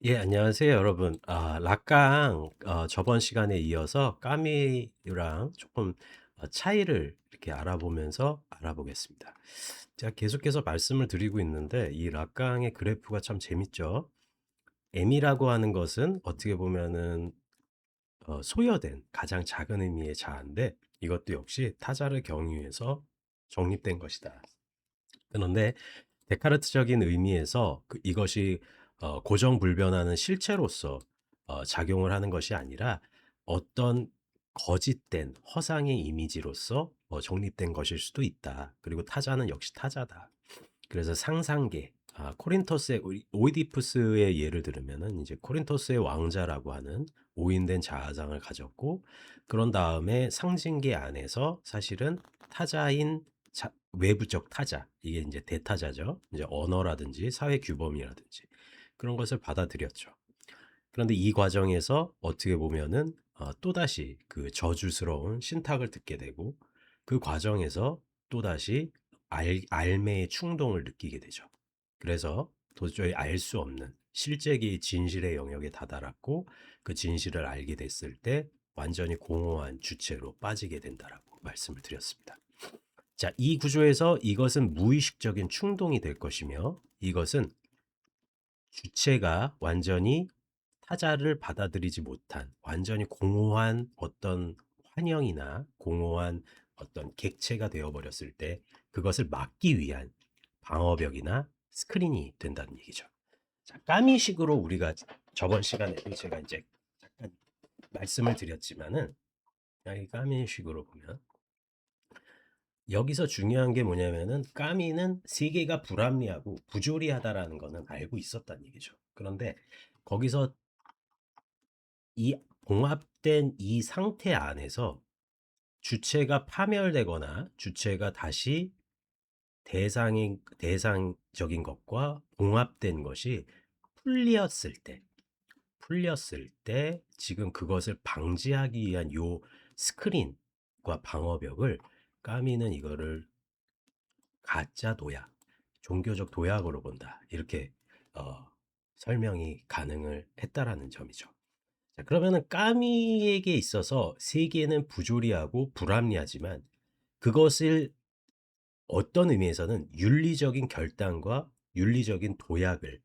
예, 안녕하세요, 여러분. 락강, 저번 시간에 이어서 까미랑 조금 차이를 이렇게 알아보면서 알아보겠습니다. 제가 계속해서 말씀을 드리고 있는데, 이 락강의 그래프가 참 재밌죠? M이라고 하는 것은 어떻게 보면은 소여된 가장 작은 의미의 자인데, 이것도 역시 타자를 경유해서 정립된 것이다. 그런데 데카르트적인 의미에서 이것이 고정불변하는 실체로서 작용을 하는 것이 아니라 어떤 거짓된 허상의 이미지로서 정립된 것일 수도 있다. 그리고 타자는 역시 타자다. 그래서 상상계, 코린토스의 오이디푸스의 예를 들으면은 이제 코린토스의 왕자라고 하는 오인된 자아상을 가졌고, 그런 다음에 상징계 안에서 사실은 타자인 외부적 타자, 이게 이제 대타자죠. 이제 언어라든지 사회 규범이라든지 그런 것을 받아들였죠. 그런데 이 과정에서 어떻게 보면은 또다시 그 저주스러운 신탁을 듣게 되고, 그 과정에서 또다시 알매의 충동을 느끼게 되죠. 그래서 도저히 알 수 없는 실제계의 진실의 영역에 다다랐고, 그 진실을 알게 됐을 때 완전히 공허한 주체로 빠지게 된다라고 말씀을 드렸습니다. 자, 이 구조에서 이것은 무의식적인 충동이 될 것이며, 이것은 주체가 완전히 타자를 받아들이지 못한 완전히 공허한 어떤 환영이나 공허한 어떤 객체가 되어버렸을 때 그것을 막기 위한 방어벽이나 스크린이 된다는 얘기죠. 자, 까미식으로 우리가 저번 시간에도 제가 이제 잠깐 말씀을 드렸지만은, 이 까미식으로 보면 여기서 중요한 게 뭐냐면은, 까미는 세계가 불합리하고 부조리하다라는 거는 알고 있었다는 얘기죠. 그런데 거기서 이 봉합된 이 상태 안에서 주체가 파멸되거나 주체가 다시 대상적인 것과 봉합된 것이 풀렸을 때, 지금 그것을 방지하기 위한 요 스크린과 방어벽을, 까미는 이거를 가짜 도약, 종교적 도약으로 본다. 이렇게 어, 설명이 가능을 했다라는 점이죠. 자, 그러면은 까미에게 있어서 세계는 부조리하고 불합리하지만, 그것을 어떤 의미에서는 윤리적인 결단과 윤리적인 도약을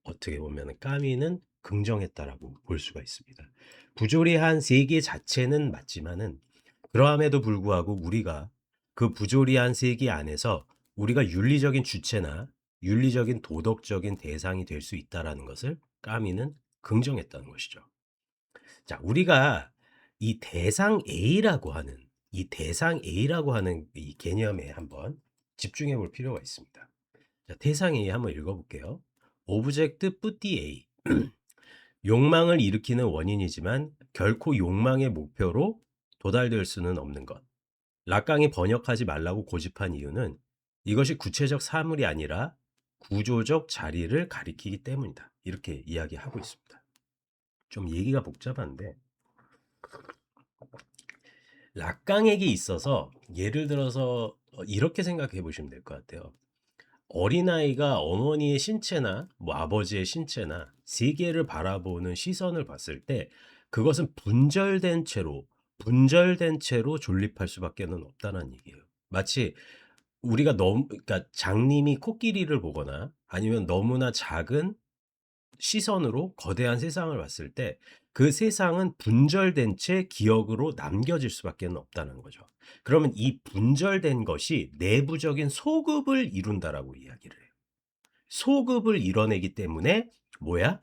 어떻게 보면 까미는 긍정했다라고 볼 수가 있습니다. 부조리한 세계 자체는 맞지만은, 그러함에도 불구하고 우리가 그 부조리한 세계 안에서 우리가 윤리적인 주체나 윤리적인 도덕적인 대상이 될 수 있다라는 것을 까미는 긍정했다는 것이죠. 자, 우리가 이 대상 A라고 하는 이 개념에 한번 집중해 볼 필요가 있습니다. 자, 대상 A 한번 읽어볼게요. 오브젝트 뿌띠 A. 욕망을 일으키는 원인이지만 결코 욕망의 목표로 도달될 수는 없는 것. 락강이 번역하지 말라고 고집한 이유는 이것이 구체적 사물이 아니라 구조적 자리를 가리키기 때문이다. 이렇게 이야기하고 있습니다. 좀 얘기가 복잡한데, 락강에게 있어서 예를 들어서 이렇게 생각해 보시면 될 것 같아요. 어린아이가 어머니의 신체나 뭐 아버지의 신체나 세계를 바라보는 시선을 봤을 때, 그것은 분절된 채로 존립할 수밖에는 없다는 얘기예요. 마치 우리가 그러니까 장님이 코끼리를 보거나 아니면 너무나 작은 시선으로 거대한 세상을 봤을 때, 그 세상은 분절된 채 기억으로 남겨질 수밖에 없다는 거죠. 그러면 이 분절된 것이 내부적인 소급을 이룬다라고 이야기를 해요. 소급을 이뤄내기 때문에 뭐야?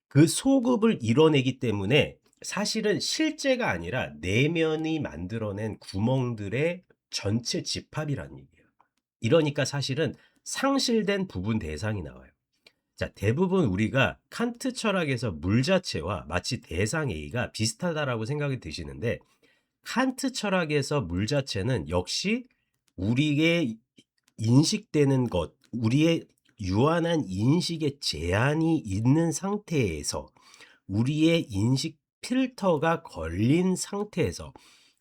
그 소급을 이뤄내기 때문에 사실은 실제가 아니라 내면이 만들어낸 구멍들의 전체 집합이라는 얘기예요. 이러니까 사실은 상실된 부분 대상이 나와요. 자, 대부분 우리가 칸트 철학에서 물 자체와 마치 대상 A가 비슷하다라고 생각이 드시는데, 칸트 철학에서 물 자체는 역시 우리의 인식되는 것, 우리의 유한한 인식의 제한이 있는 상태에서, 우리의 인식 필터가 걸린 상태에서,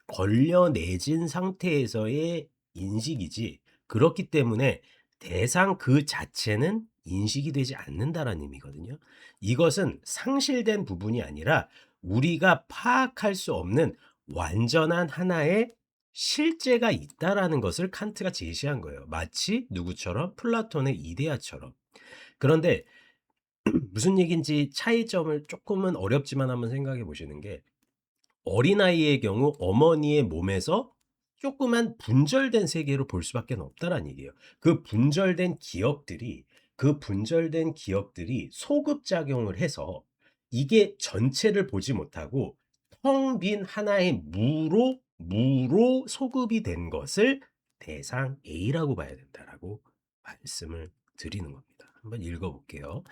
걸려내진 상태에서의 인식이지, 그렇기 때문에 대상 그 자체는 인식이 되지 않는다라는 의미거든요. 이것은 상실된 부분이 아니라 우리가 파악할 수 없는 완전한 하나의 실제가 있다라는 것을 칸트가 제시한 거예요. 마치 누구처럼? 플라톤의 이데아처럼. 그런데 무슨 얘기인지 차이점을 조금은 어렵지만 한번 생각해 보시는 게, 어린아이의 경우 어머니의 몸에서 조그만 분절된 세계로 볼 수밖에 없다라는 얘기예요. 그 분절된 기억들이 소급작용을 해서 이게 전체를 보지 못하고 텅 빈 하나의 무로 소급이 된 것을 대상 A라고 봐야 된다라고 말씀을 드리는 겁니다. 한번 읽어 볼게요.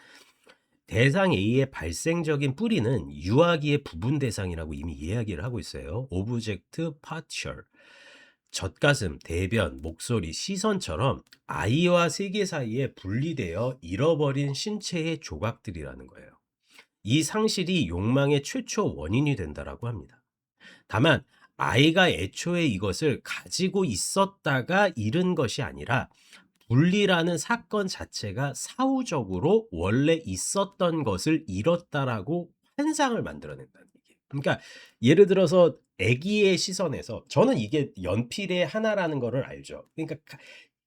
대상 A의 발생적인 뿌리는 유아기의 부분 대상이라고 이미 이야기를 하고 있어요. 오브젝트 파티셜. 젖가슴, 대변, 목소리, 시선처럼 아이와 세계 사이에 분리되어 잃어버린 신체의 조각들이라는 거예요. 이 상실이 욕망의 최초 원인이 된다라고 합니다. 다만 아이가 애초에 이것을 가지고 있었다가 잃은 것이 아니라 분리라는 사건 자체가 사후적으로 원래 있었던 것을 잃었다라고 환상을 만들어낸다는 얘기예요. 그러니까 예를 들어서 아기의 시선에서, 저는 이게 연필의 하나라는 거를 알죠. 그러니까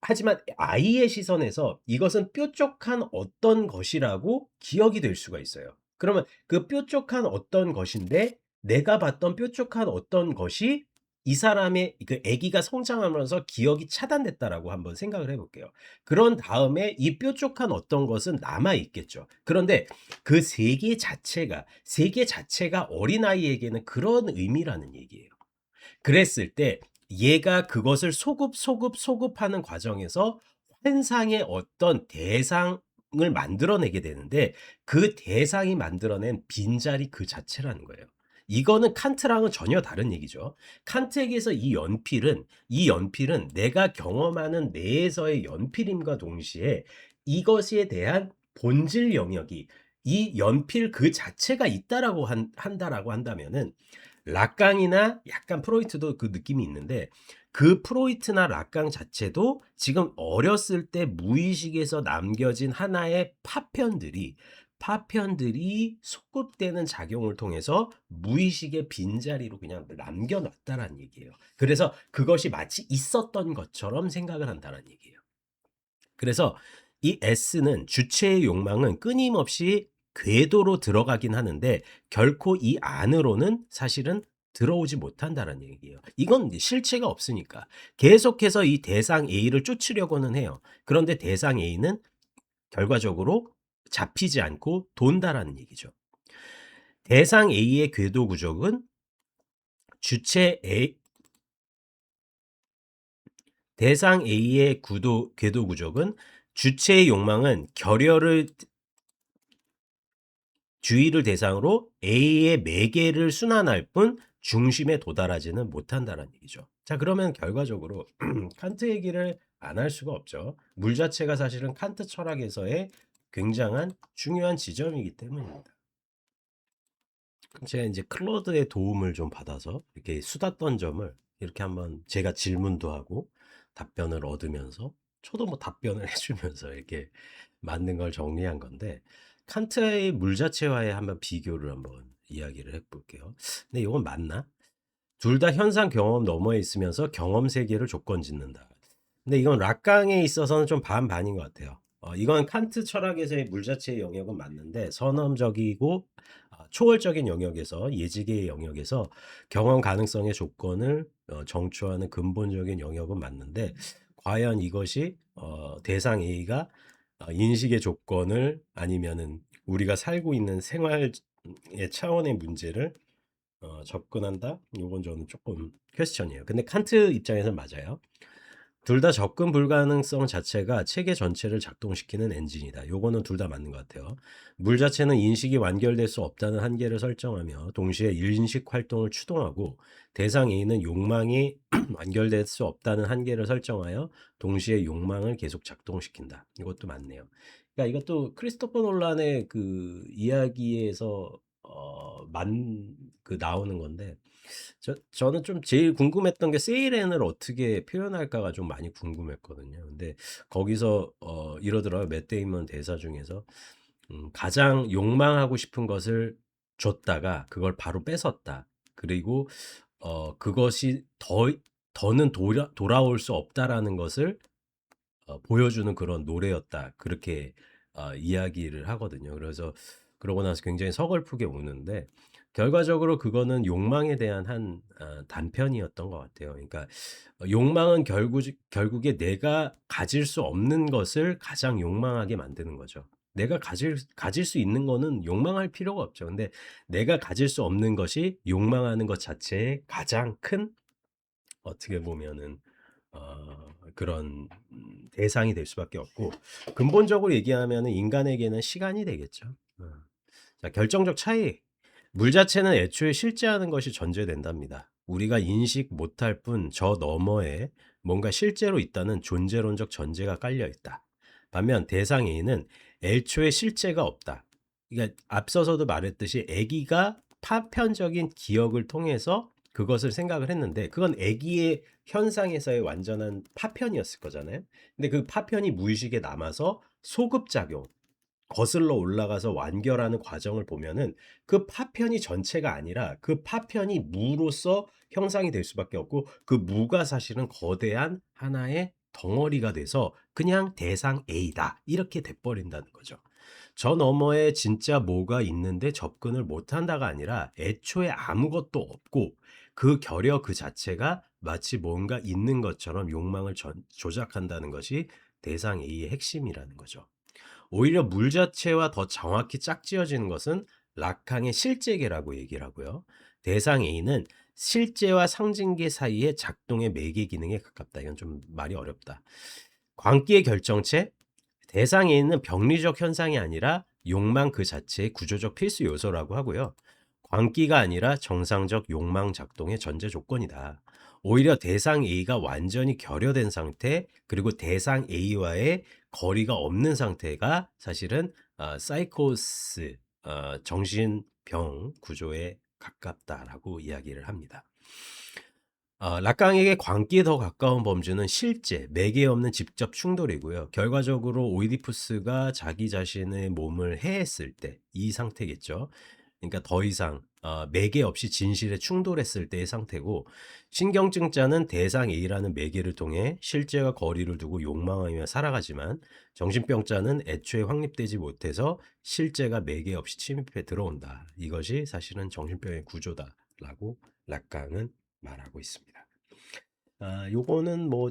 하지만 아이의 시선에서 이것은 뾰족한 어떤 것이라고 기억이 될 수가 있어요. 그러면 그 뾰족한 어떤 것인데, 내가 봤던 뾰족한 어떤 것이 이 사람의 그 아기가 성장하면서 기억이 차단됐다라고 한번 생각을 해 볼게요. 그런 다음에 이 뾰족한 어떤 것은 남아 있겠죠. 그런데 그 세계 자체가 어린아이에게는 그런 의미라는 얘기예요. 그랬을 때 얘가 그것을 소급하는 과정에서 환상의 어떤 대상을 만들어내게 되는데, 그 대상이 만들어낸 빈자리 그 자체라는 거예요. 이거는 칸트랑은 전혀 다른 얘기죠. 칸트에게서 이 연필은 내가 경험하는 내에서의 연필임과 동시에 이것에 대한 본질 영역이, 이 연필 그 자체가 있다라고 한다라고 한다면은, 락강이나 약간 프로이트도 그 느낌이 있는데, 그 프로이트나 락강 자체도 지금 어렸을 때 무의식에서 남겨진 하나의 파편들이 소급되는 작용을 통해서 무의식의 빈자리로 그냥 남겨놨다라는 얘기예요. 그래서 그것이 마치 있었던 것처럼 생각을 한다는 얘기예요. 그래서 이 S는, 주체의 욕망은 끊임없이 궤도로 들어가긴 하는데 결코 이 안으로는 사실은 들어오지 못한다는 얘기예요. 이건 실체가 없으니까 계속해서 이 대상 A를 쫓으려고는 해요. 그런데 대상 A는 결과적으로 잡히지 않고 돈다라는 얘기죠. 대상 A의 궤도 구조는 주체 A 대상 A의 궤도 구조는, 주체의 욕망은 결혈을 주의를 대상으로 A의 매개를 순환할 뿐 중심에 도달하지는 못한다는 얘기죠. 자, 그러면 결과적으로 칸트 얘기를 안 할 수가 없죠. 물 자체가 사실은 칸트 철학에서의 굉장한 중요한 지점이기 때문입니다. 제가 이제 클로드의 도움을 좀 받아서 이렇게 수다 떤 점을 이렇게 한번 제가 질문도 하고 답변을 얻으면서, 저도 뭐 답변을 해주면서 이렇게 맞는 걸 정리한 건데, 칸트의 물 자체와의 한번 비교를 한번 이야기를 해볼게요. 근데 이건 맞나? 둘 다 현상 경험 너머에 있으면서 경험 세계를 조건 짓는다. 근데 이건 락강에 있어서는 좀 반반인 것 같아요. 이건 칸트 철학에서의 물 자체의 영역은 맞는데, 선험적이고 초월적인 영역에서, 예지계의 영역에서 경험 가능성의 조건을 정추하는 근본적인 영역은 맞는데, 과연 이것이 대상 A가 인식의 조건을, 아니면은 우리가 살고 있는 생활의 차원의 문제를 접근한다? 이건 저는 조금 퀘스천이에요. 근데 칸트 입장에서는 맞아요. 둘 다 접근 불가능성 자체가 체계 전체를 작동시키는 엔진이다. 요거는 둘 다 맞는 것 같아요. 물 자체는 인식이 완결될 수 없다는 한계를 설정하며 동시에 인식 활동을 추동하고, 대상 A는 욕망이 완결될 수 없다는 한계를 설정하여 동시에 욕망을 계속 작동시킨다. 이것도 맞네요. 그러니까 이것도 크리스토퍼 놀란의 그 이야기에서 그 나오는 건데 저는 좀 제일 궁금했던 게 세이렌을 어떻게 표현할까가 좀 많이 궁금했거든요. 근데 거기서 이러더라고요. 맷 데이먼 대사 중에서 가장 욕망하고 싶은 것을 줬다가 그걸 바로 뺏었다. 그리고 그것이 더는 돌아올 수 없다라는 것을 보여주는 그런 노래였다. 그렇게 이야기를 하거든요. 그래서 그러고 나서 굉장히 서글프게 우는데 결과적으로 그거는 욕망에 대한 한 단편이었던 것 같아요. 그러니까 욕망은 결국에 내가 가질 수 없는 것을 가장 욕망하게 만드는 거죠. 내가 가질 수 있는 거는 욕망할 필요가 없죠. 근데 내가 가질 수 없는 것이 욕망하는 것 자체의 가장 큰 어떻게 보면은 그런 대상이 될 수밖에 없고 근본적으로 얘기하면은 인간에게는 시간이 되겠죠. 자, 결정적 차이. 물 자체는 애초에 실제하는 것이 전제된답니다. 우리가 인식 못할 뿐 저 너머에 뭔가 실제로 있다는 존재론적 전제가 깔려 있다. 반면 대상 A는 애초에 실제가 없다. 그러니까 앞서서도 말했듯이 아기가 파편적인 기억을 통해서 그것을 생각을 했는데 그건 아기의 현상에서의 완전한 파편이었을 거잖아요. 근데 그 파편이 무의식에 남아서 소급작용, 거슬러 올라가서 완결하는 과정을 보면은 그 파편이 전체가 아니라 그 파편이 무로서 형상이 될 수밖에 없고 그 무가 사실은 거대한 하나의 덩어리가 돼서 그냥 대상 A다. 이렇게 돼버린다는 거죠. 저 너머에 진짜 뭐가 있는데 접근을 못한다가 아니라 애초에 아무것도 없고 그 결여 그 자체가 마치 뭔가 있는 것처럼 욕망을 조작한다는 것이 대상 A의 핵심이라는 거죠. 오히려 물 자체와 더 정확히 짝지어지는 것은 락항의 실제계라고 얘기를 하고요. 대상 A는 실제와 상징계 사이의 작동의 매개 기능에 가깝다. 이건 좀 말이 어렵다. 광기의 결정체, 대상 A는 병리적 현상이 아니라 욕망 그 자체의 구조적 필수 요소라고 하고요. 광기가 아니라 정상적 욕망 작동의 전제 조건이다. 오히려 대상 A가 완전히 결여된 상태, 그리고 대상 A와의 거리가 없는 상태가 사실은 사이코스, 정신병 구조에 가깝다라고 이야기를 합니다. 락강에게 광기에 더 가까운 범주는 실제, 매개 없는 직접 충돌이고요. 결과적으로 오이디푸스가 자기 자신의 몸을 해했을 때 이 상태겠죠. 그러니까 더 이상 매개 없이 진실에 충돌했을 때의 상태고 신경증자는 대상 A라는 매개를 통해 실제와 거리를 두고 욕망하며 살아가지만 정신병자는 애초에 확립되지 못해서 실제가 매개 없이 침입해 들어온다. 이것이 사실은 정신병의 구조다라고 락강은 말하고 있습니다. 요거는 뭐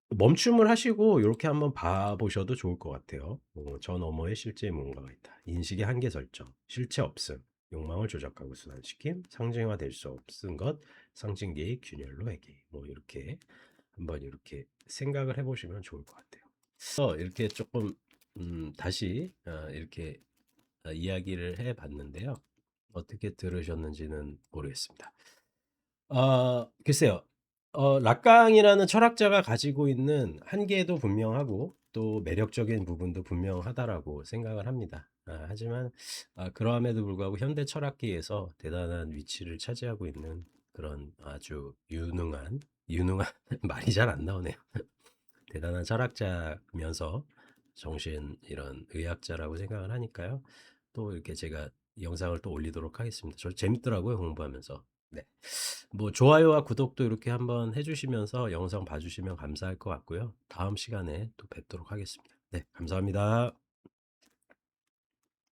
멈춤을 하시고 요렇게 한번 봐보셔도 좋을 것 같아요. 저 너머에 실제 뭔가가 있다. 인식의 한계 설정, 실체 없음, 욕망을 조작하고 순환시킴, 상징화될 수 없은 것, 상징계의 균열로 해계. 뭐 이렇게 한번 이렇게 생각을 해보시면 좋을 것 같아요. 이렇게 조금 다시 이렇게 이야기를 해봤는데요. 어떻게 들으셨는지는 모르겠습니다. 글쎄요. 락강이라는 철학자가 가지고 있는 한계도 분명하고 또 매력적인 부분도 분명하다라고 생각을 합니다. 하지만 그러함에도 불구하고 현대 철학계에서 대단한 위치를 차지하고 있는 그런 아주 유능한 말이 잘 안 나오네요. 대단한 철학자면서 정신 이런 의학자라고 생각을 하니까요. 또 이렇게 제가 영상을 또 올리도록 하겠습니다. 저 재밌더라고요, 공부하면서. 네. 뭐 좋아요와 구독도 이렇게 한번 해주시면서 영상 봐주시면 감사할 것 같고요. 다음 시간에 또 뵙도록 하겠습니다. 네, 감사합니다.